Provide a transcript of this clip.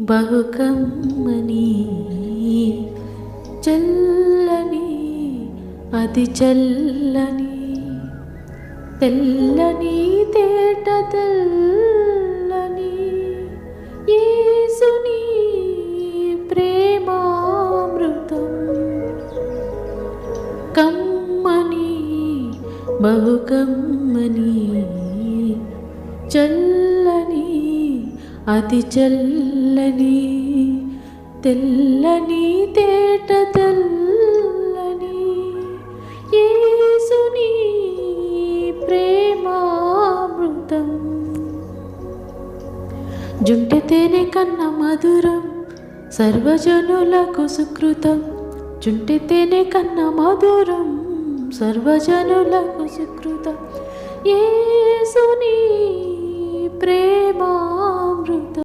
బహుకమ్మని చల్లని అతి చల్లని తెల్లని తేట తెల్లని యేసుని ప్రేమామృతం కమ్మని బహుకమ్మని చల్లని అతి చల్లని తెల్లని తేట తెల్లని యేసుని ప్రేమామృతం జుంటె తేనె కన్న మధురం సర్వజనులకు సుకృతం జుంటె తేనె కన్న మధురం సర్వజనులకు సుకృతం యేసుని ప్రేమ